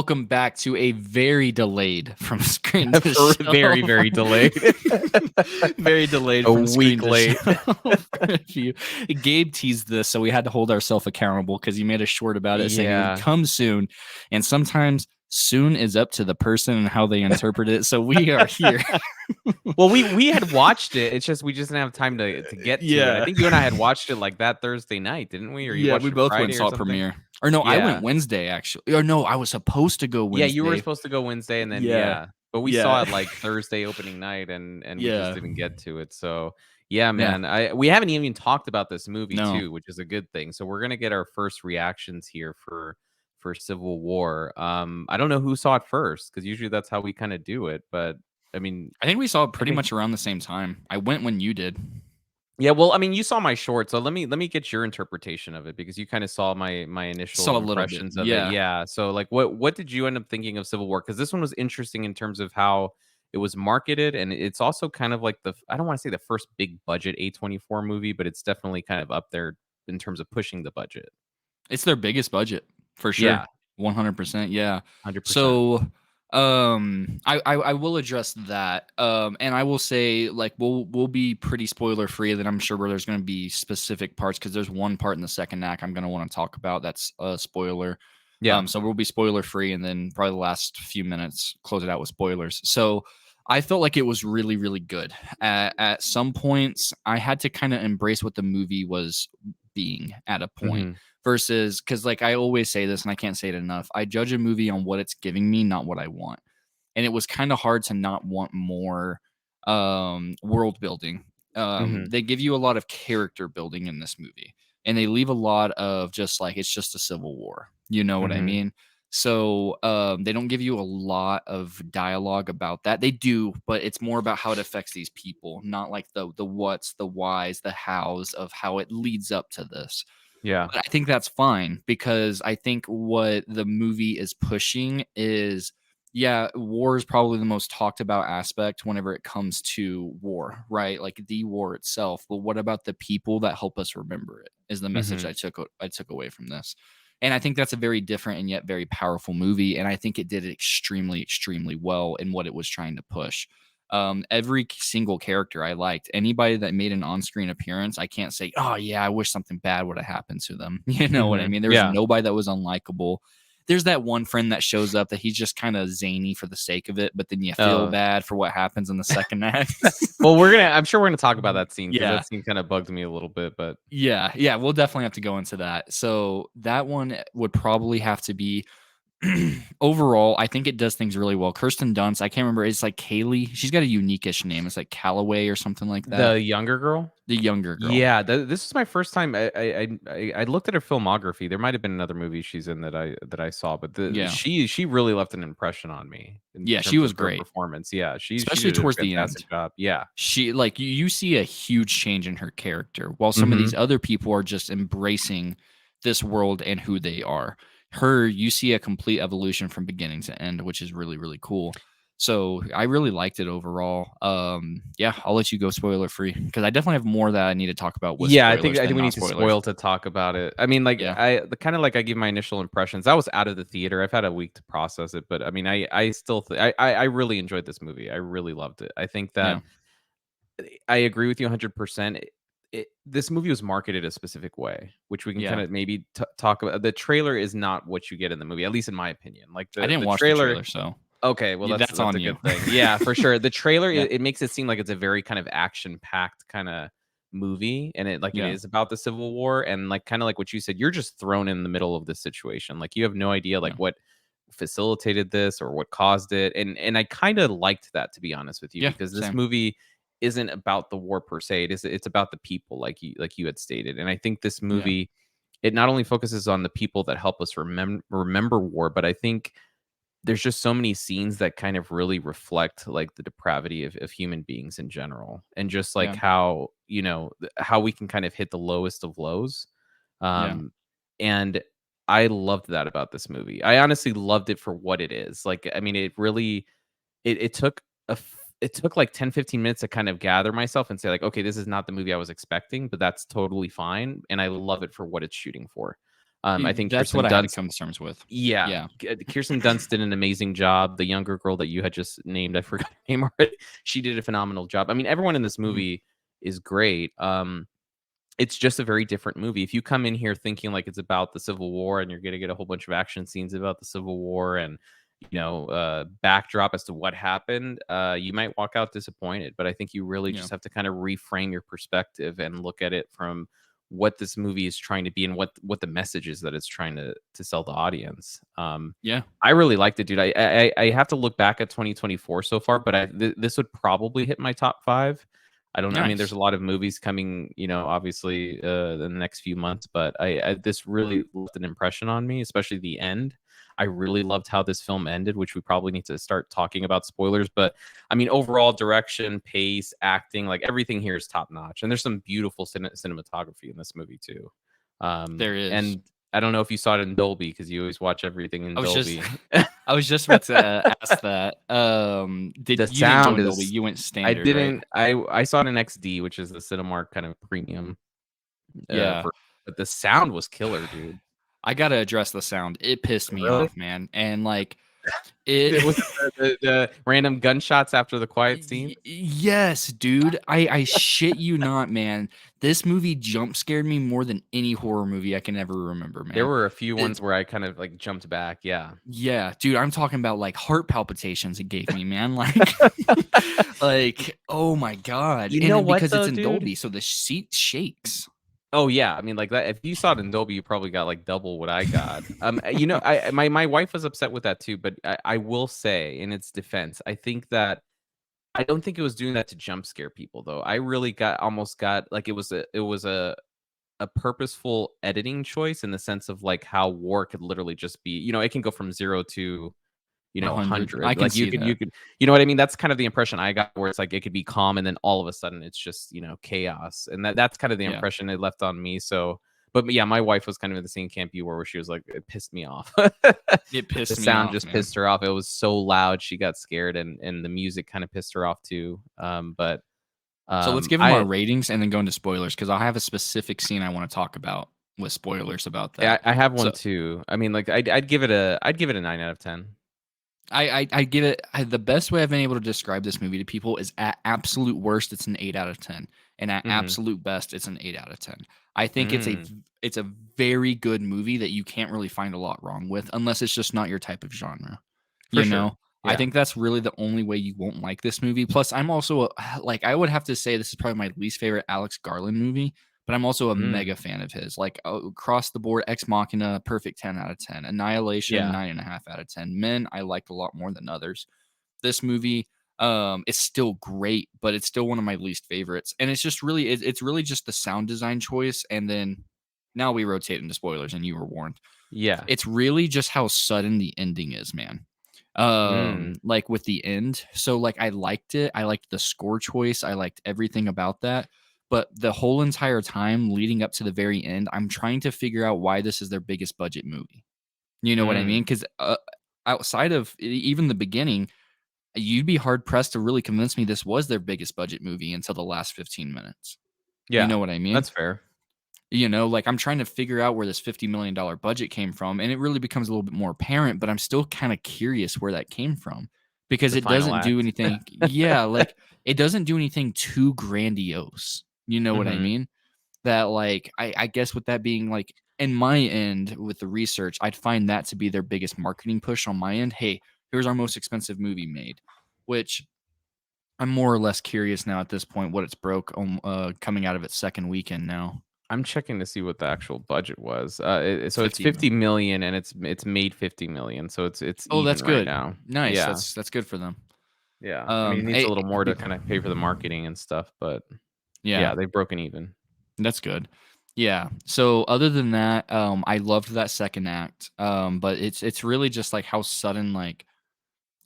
welcome back to a very delayed from screen to show. Very, very delayed. Very delayed A from screen week to late. show review. Gabe teased this, so we had to hold ourselves accountable because he made a short about it saying it Yeah. would come soon. And sometimes soon is up to the person and how they interpret it. So we are here. Well, we had watched it. It's just we just didn't have time to get to it. Yeah. I think you and I had watched it like that Thursday night, didn't we? Or you Yeah, watched we it both Friday went and saw or it something? premiere. Or no, I Yeah. went Wednesday actually. Or no, I was supposed to go Wednesday. Yeah, you were supposed to go Wednesday, and then Yeah. but we Yeah. saw it like Thursday opening night, and we Yeah. just didn't get to it. So yeah, man, we haven't even talked about this movie No. too, which is a good thing. So we're gonna get our first reactions here for Civil War. I don't know who saw it first because usually that's how we kind of do it, but I mean, I think we saw it pretty think- much around the same time. I went when you did. yeah, well, I mean, you saw my short, so let me get your interpretation of it because you kind of saw my initial Saw a little bit, impressions of yeah. it. Yeah. So like what did you end up thinking of Civil War? Because this one was interesting in terms of how it was marketed, and it's also kind of like I don't want to say the first big budget A24 movie, but it's definitely kind of up there in terms of pushing the budget. It's their biggest budget for sure. Yeah. 100%. Yeah. 100%. So I will address that. And I will say like we'll be pretty spoiler free. Then I'm sure where there's going to be specific parts because there's one part in the second act I'm going to want to talk about that's a spoiler. Yeah. So we'll be spoiler free, and then probably the last few minutes close it out with spoilers. So I felt like it was really, really good. At some points, I had to kind of embrace what the movie was being at a point. Versus, because like I always say this, and I can't say it enough, I judge a movie on what it's giving me, not what I want. And it was kind of hard to not want more world building. They give you a lot of character building in this movie, and they leave a lot of just like it's just a civil war. You know what I mean? So they don't give you a lot of dialogue about that. They do, but it's more about how it affects these people, not like the what's, the whys, the hows of how it leads up to this. Yeah. But I think that's fine because I think what the movie is pushing is, yeah, war is probably the most talked about aspect whenever it comes to war, right? Like the war itself. But what about the people that help us remember it? Is the message I took away from this. And I think that's a very different and yet very powerful movie. And I think it did it extremely, extremely well in what it was trying to push. Every single character I liked. Anybody that made an on-screen appearance, I can't say, oh yeah, I wish something bad would have happened to them. You know what I mean? There was nobody that was unlikable. There's that one friend that shows up that he's just kind of zany for the sake of it, but then you feel bad for what happens in the second act. Well, I'm sure we're gonna talk about that scene because that scene kind of bugged me a little bit, but yeah, we'll definitely have to go into that. So that one would probably have to be overall, I think it does things really well. Kirsten Dunst, I can't remember. It's like Kaylee. She's got a unique-ish name. It's like Calloway or something like that. The younger girl. Yeah, this is my first time. I looked at her filmography. There might have been another movie she's in that I saw, but she really left an impression on me. Yeah, she was great. Performance. Yeah, especially towards the end. Job. Yeah, she like you see a huge change in her character, while some of these other people are just embracing this world and who they are. You see a complete evolution from beginning to end, which is really, really cool. So I really liked it overall. Yeah, I'll let you go spoiler free because I definitely have more that I need to talk about. With I think we need to spoil to talk about it. I mean, like I give my initial impressions. I was out of the theater. I've had a week to process it, but I mean, I still I really enjoyed this movie. I really loved it. I think that I agree with you 100%. This movie was marketed a specific way, which we can kind of maybe talk about. The trailer is not what you get in the movie, at least in my opinion. Like I didn't watch the trailer, so okay, well that's on a you. good thing. Yeah, for sure. The trailer it makes it seem like it's a very kind of action-packed kind of movie, and it is about the Civil War, and like kind of like what you said, you're just thrown in the middle of this situation. Like you have no idea like what facilitated this or what caused it, and I kind of liked that, to be honest with you, because this movie isn't about the war per se. It's about the people, like you had stated. And I think this movie, it not only focuses on the people that help us remember war, but I think there's just so many scenes that kind of really reflect like the depravity of human beings in general, and just like how how we can kind of hit the lowest of lows. And I loved that about this movie. I honestly loved it for what it is. Like, I mean, it really it took it took like 10-15 minutes to kind of gather myself and say like, okay, this is not the movie I was expecting, but that's totally fine. And I love it for what it's shooting for. I think That's what Kirsten I had to Dunst. come to terms with. Yeah, Yeah. Kirsten Dunst did an amazing job. The younger girl that you had just named, I forgot her name already. She did a phenomenal job. I mean, everyone in this Mhm. movie is great. It's just a very different movie. If you come in here thinking like it's about the Civil War and you're going to get a whole bunch of action scenes about the Civil War and backdrop as to what happened, you might walk out disappointed. But I think you really Yeah. just have to kind of reframe your perspective and look at it from what this movie is trying to be and what the message is that it's trying to sell the audience. Yeah. I really liked it, dude. I have to look back at 2024 so far, but this would probably hit my top 5. I don't know. I mean, there's Nice. a lot of movies coming, obviously, in the next few months, but this really left an impression on me, especially the end. I really loved how this film ended, which we probably need to start talking about spoilers. But I mean, overall direction, pace, acting, like everything here is top notch, and there's some beautiful cinematography in this movie too. There is. And I don't know if you saw it in Dolby because you always watch everything in I was just Dolby. I was just about to ask that. The You didn't go sound in Dolby, is. you went I standard, right? didn't. I saw it in XD, which is the Cinemark kind of premium. Yeah. But the sound was killer, dude. I gotta address the sound. It pissed me Really? off, man. And like it Was it the random gunshots after the quiet scene? yes, dude. I shit you not, man. This movie jump scared me more than any horror movie I can ever remember, There man. were a few It, ones where I kind of like jumped back. Yeah. yeah, dude, I'm talking about like heart palpitations it gave me, man. Like like oh my god. You And know then what because it's though, in dude? Dolby, so the seat shakes. Oh yeah, I mean like that. If you saw it in Dolby, you probably got like double what I got. My wife was upset with that too, but I will say in its defense, I think that I don't think it was doing that to jump scare people though. I really got like it was a purposeful editing choice in the sense of like how war could literally just be, it can go from 0 to 100. I 100. can Like see you that. could, you know what I mean? That's kind of the impression I got where it's like it could be calm and then all of a sudden it's just, chaos. And that's kind of the Yeah. impression it left on me. So, but yeah, my wife was kind of in the same camp you were where she was like, it pissed me off. It The pissed me sound off, just man. pissed her off. It was so loud, she got scared, and the music kind of pissed her off too. But So let's give them our I ratings and then go into spoilers because I have a specific scene I want to talk about with spoilers about I that. I have one So too. I mean, like I'd give it a 9 out of 10. I give it the best way I've been able to describe this movie to people is at absolute worst it's an 8 out of 10 and at Mm-hmm. absolute best it's an 8 out of 10. I think Mm, it's a very good movie that you can't really find a lot wrong with unless it's just not your type of genre. for You sure. know? I Yeah. think that's really the only way you won't like this movie. Plus I'm also like I would have to say this is probably my least favorite Alex Garland movie, but I'm also a Mm, mega fan of his. Like across the board, Ex Machina, perfect 10 out of 10. Annihilation, yeah. 9.5 out of 10. Men, I liked a lot more than others. This movie, it's still great, but it's still one of my least favorites. And it's just really, it's really just the sound design choice. And then now we rotate into spoilers, and you were warned. Yeah. It's really just how sudden the ending is, man. Mm, Like with the end. So like I liked it. I liked the score choice. I liked everything about that. But the whole entire time leading up to the very end, I'm trying to figure out why this is their biggest budget movie. You know what I mean? mm. Because outside of even the beginning, you'd be hard pressed to really convince me this was their biggest budget movie until the last 15 minutes. You Yeah. know what I mean? That's fair. Like I'm trying to figure out where this $50 million budget came from, and it really becomes a little bit more apparent, but I'm still kind of curious where that came from because The it final doesn't do act. anything. Yeah, like it doesn't do anything too grandiose. You know what I Mhm. mean? That like I guess with that being like in my end with the research, I'd find that to be their biggest marketing push on my end. Hey, here's our most expensive movie made, which I'm more or less curious now at this point what it's broke on coming out of its second weekend now. I'm checking to see what the actual budget was. So it's 50 50 million. million and it's made 50 million. So it's Oh, even that's right good. now. Nice. Yeah. That's good for them. Yeah. I mean, it needs a little more to kind of pay for the marketing and stuff, but yeah, Yeah, they've broken even. that's good. Yeah. So other than that, I loved that second act. But it's really just like how sudden like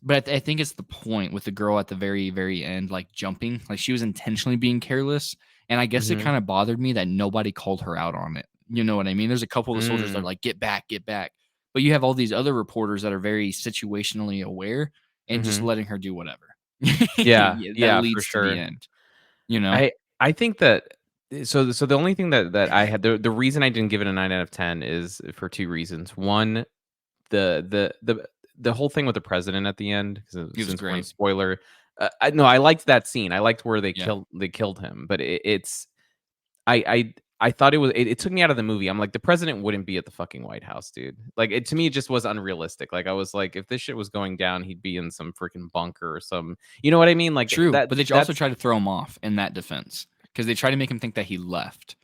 but I think it's the point with the girl at the very, very end, like jumping, like she was intentionally being careless. And I guess it Mhm. kind of bothered me that nobody called her out on it. You know what I mean? There's a couple of the soldiers that are Mm. like, get back, get back. But you have all these other reporters that are very situationally aware and just Mhm. letting her do whatever. Yeah. Yeah, that Yeah, for leads to the sure. end, you know? I I think that So the only thing that I had, the reason I didn't give it a 9 out of 10 is for two reasons. One, the whole thing with the president at the end, It was since we're in great. spoiler, I liked that scene. I liked where Yeah. they killed him, but it's I thought it took me out of the movie. I'm like, the president wouldn't be at the fucking White House, dude. Like, to me, it just was unrealistic. Like, I was like, if this shit was going down, he'd be in some freaking bunker or some, you know what I mean? Like True, that but they also that's try to throw him off in that defense because they try to make him think that he left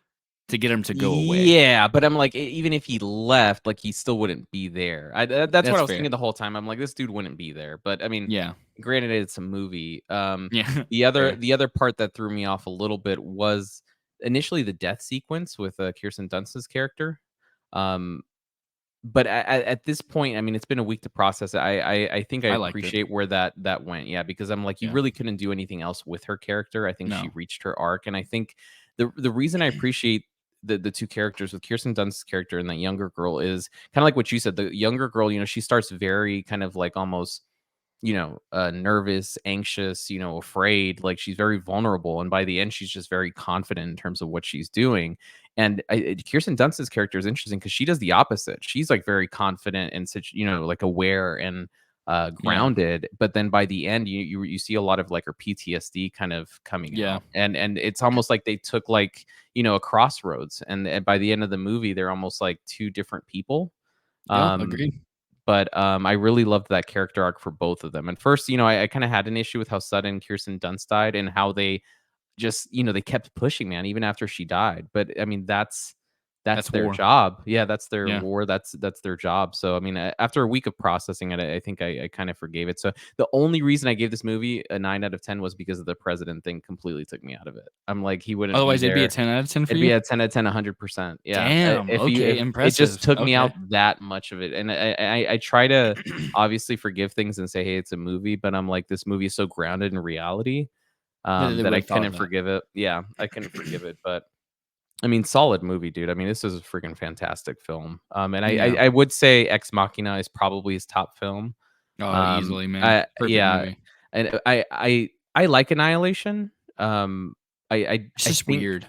to get him to go away. Yeah, but I'm like, even if he left, like, he still wouldn't be there. That's what That's I was fair. thinking the whole time. I'm like, this dude wouldn't be there. But I mean, Yeah. granted, it's a movie. Yeah. The Fair. other part that threw me off a little bit was initially the death sequence with Kirsten Dunst's character. Um, but at this point, I mean, it's been a week to process it. I think I I liked it. appreciate where that went. Yeah, because I'm like, you Yeah. really couldn't do anything else with her character. I think she No. reached her arc, and I think the reason I appreciate the two characters with Kirsten Dunst's character and that younger girl is kind of like what you said. The younger girl, she starts very kind of like almost nervous, anxious, afraid, like she's very vulnerable. And by the end, she's just very confident in terms of what she's doing. And Kirsten Dunst's character is interesting because she does the opposite. She's like very confident and such, like aware and Yeah. grounded. But then by the end, you see a lot of like her PTSD kind of coming Yeah. out. And it's almost like they took like, a crossroads. And by the end of the movie, they're almost like two different people. Yeah. Um, Agreed. but I really loved that character arc for both of them. And first, I kind of had an issue with how sudden Kirsten Dunst died and how they just, they kept pushing, man, even after she died. But I mean, that's That's their war. job. Yeah, that's their Yeah. war. That's their job. So I mean, after a week of processing it, I think I kind of forgave it. So the only reason I gave this movie a 9 out of 10 was because of the president thing completely took me out of it. I'm like, he wouldn't be Otherwise, it'd be a there. 10 out of 10 for It'd be you. a 10 out of 10, 100%. Yeah. Damn. Okay. If it just Impressive. took me out Okay. that much of it. And I try to obviously forgive things and say, hey, it's a movie, but I'm like, this movie is so grounded in reality They that would I have thought of couldn't that. forgive it. Yeah, I couldn't forgive it. But I mean, solid movie, dude. I mean, this is a freaking fantastic film. And Yeah. I would say Ex Machina is probably his top film. Oh, easily, man. Perfect Yeah, movie. and I like Annihilation. It's I just think weird.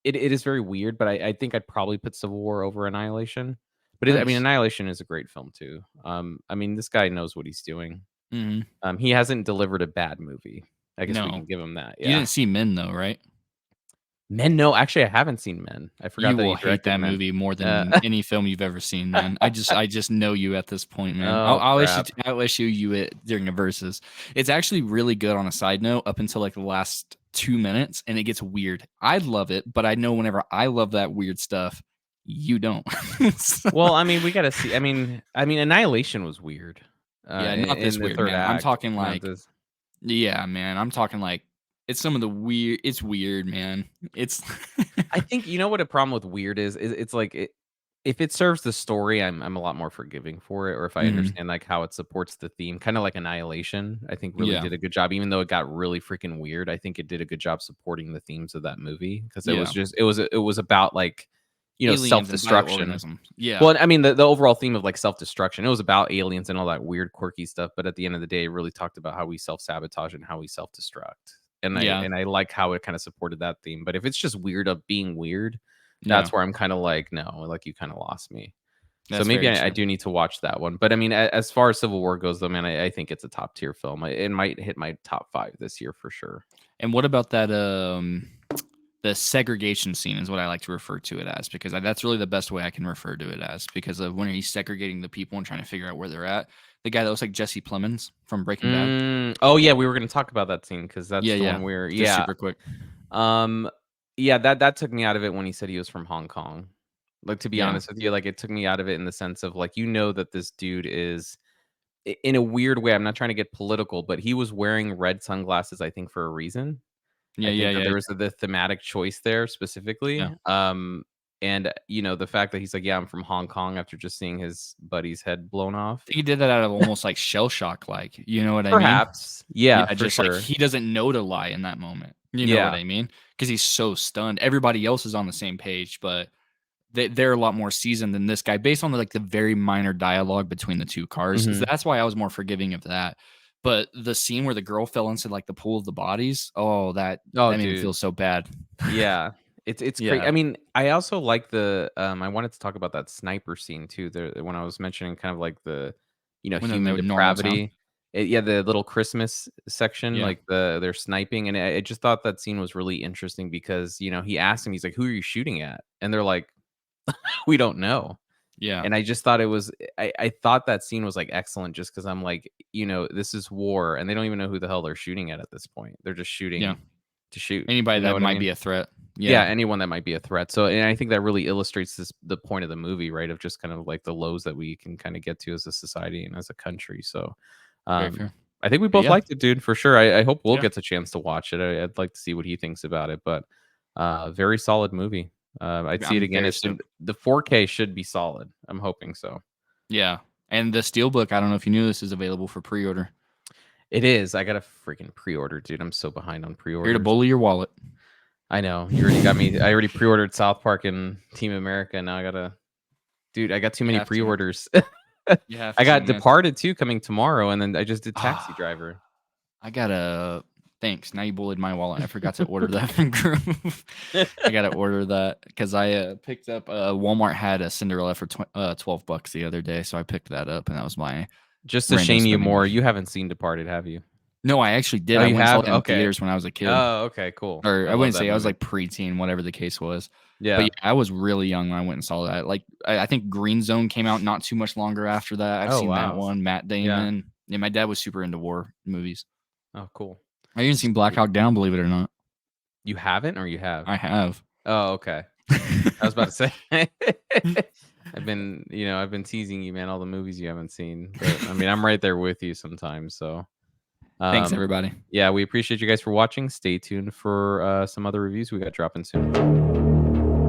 it is very weird, but I think I'd probably put Civil War over Annihilation. But I mean, Nice. Annihilation is a great film too. I mean, this guy knows what he's doing. Hmm. He hasn't delivered a bad movie. I guess we No. can give him that. You Yeah. didn't see Men, though, right? Men, no, actually, I haven't seen Men. I forgot You that will he hate directed that Men. movie more Uh, than any film you've ever seen, man. I just know you at this point, man. oh crap. I'll issue you it during the verses. It's actually really good on a side note up until like the last 2 minutes, and it gets weird. I love it, but I know whenever I love that weird stuff, you don't. So, Well, I mean, we gotta see. I mean, Annihilation was weird. yeah, not In this the weird, third man. I'm act, talking not like, this. yeah, man. I'm talking like it's some of the weird. It's weird, man. It's I think you know what a problem with weird is it's like if it serves the story, I'm a lot more forgiving for it, or if I Mhm. understand like how it supports the theme, kind of like Annihilation. I think really Yeah, did a good job, even though it got really freaking weird. I think it did a good job supporting the themes of that movie because yeah. it was about like self Aliens and destruction. bioorganisms. Yeah, Well, I mean, the overall theme of like self destruction. It was about aliens and all that weird, quirky stuff. But at the end of the day, it really talked about how we self sabotage and how we self destruct. yeah. And I like how it kind of supported that theme. But if it's just weird of being weird, No, that's where I'm kind of like, no, like you kind of lost me. So that's maybe very I true. do need to watch that one. But I mean, as far as Civil War goes, though, man, I think it's a top tier film. It might hit my top 5 this year for sure. And what about that? The segregation scene is what I like to refer to it as because that's really the best way I can refer to it as because of when he's segregating the people and trying to figure out where they're at. The guy that looks like Jesse Plemons from Breaking Bad. Oh yeah, we were gonna talk about that scene because that's Yeah, the yeah. one where Just yeah. super quick. Um, yeah, that took me out of it when he said he was from Hong Kong. Like, to be Yeah, honest with you, like, it took me out of it in the sense of, like, that this dude is in a weird way, I'm not trying to get political, but he was wearing red sunglasses, I think, for a reason. yeah, I yeah, think that yeah, there was the thematic choice there yeah. specifically. And, the fact that he's like, "Yeah, I'm from Hong Kong," after just seeing his buddy's head blown I off. think he did that out of almost like shell shock, like you know what I mean? Perhaps. Yeah, Yeah, for just like sure. he doesn't know to lie in that moment. You know what Yeah. I mean? Because he's so stunned. Everybody else is on the same page, but they're a lot more seasoned than this guy based on the, like the very minor dialogue between the two cars. So Mhm. that's why I was more forgiving of that. But the scene where the girl fell into like the pool of the bodies, oh, that Oh, made me feel dude. so bad. Yeah. It's great. Yeah. I mean, I also like the I wanted to talk about that sniper scene too. There when I was mentioning kind of like the When in human the normal town. depravity. Yeah, the little Christmas section, Yeah. like they're sniping, and I just thought that scene was really interesting because he asked him, he's like, "Who are you shooting at?" And they're like, "We don't know." Yeah. And I just thought it was I thought that scene was like excellent just because I'm like, this is war, and they don't even know who the hell they're shooting at this point. They're just Yeah. shooting to shoot. Anybody You know that what I might mean? be a threat. Yeah, Yeah. anyone that might be a threat. So, and I think that really illustrates the point of the movie, right? Of just kind of like the lows that we can kind of get to as a society and as a country. So, Very fair. I think we But both yeah. liked it, dude, for sure. I hope Will Yeah. gets a chance to watch it. I'd like to see what he thinks about it, but very solid movie. I'd see it I'm again very as soon. stoked. The 4K should be solid. I'm hoping so. Yeah. And the Steelbook, I don't know if you knew this, is available for pre-order. It is. I got a freaking pre-order, dude. I'm so behind on Here to pre-orders. bully your wallet. I know. You already got me. I already pre-ordered South Park and Team America. Now I gotta, dude. I got too You many have to. pre-orders. You have I to, got man. Departed 2 coming tomorrow, and then I just did Taxi Ah, Driver. I got a thanks. Now you bullied my wallet. I forgot to order that from Groove. I got to order that because I picked up Walmart had a Cinderella for $12 the other day, so I picked that up, and that was my Just to random shame you spending. more, you haven't seen Departed, have you? No, I actually did. Oh, I you went and saw have? it in Okay. theaters when I was a kid. Oh, okay, cool. Or I I love wouldn't that say I was movie. like preteen, whatever the case was. Yeah. But yeah, I was really young when I went and saw that. Like I think Green Zone came out not too much longer after that. I've seen that one. Matt Damon. Yeah, my dad was super into war movies. Oh, cool. I even seen Black Hawk Down, believe it or not. You haven't, or you have? I have. Oh, okay. I was about to say. I've been teasing you, man. All the movies you haven't seen, but I mean, I'm right there with you sometimes. So, Thanks everybody. Yeah, we appreciate you guys for watching. Stay tuned for some other reviews we got dropping soon.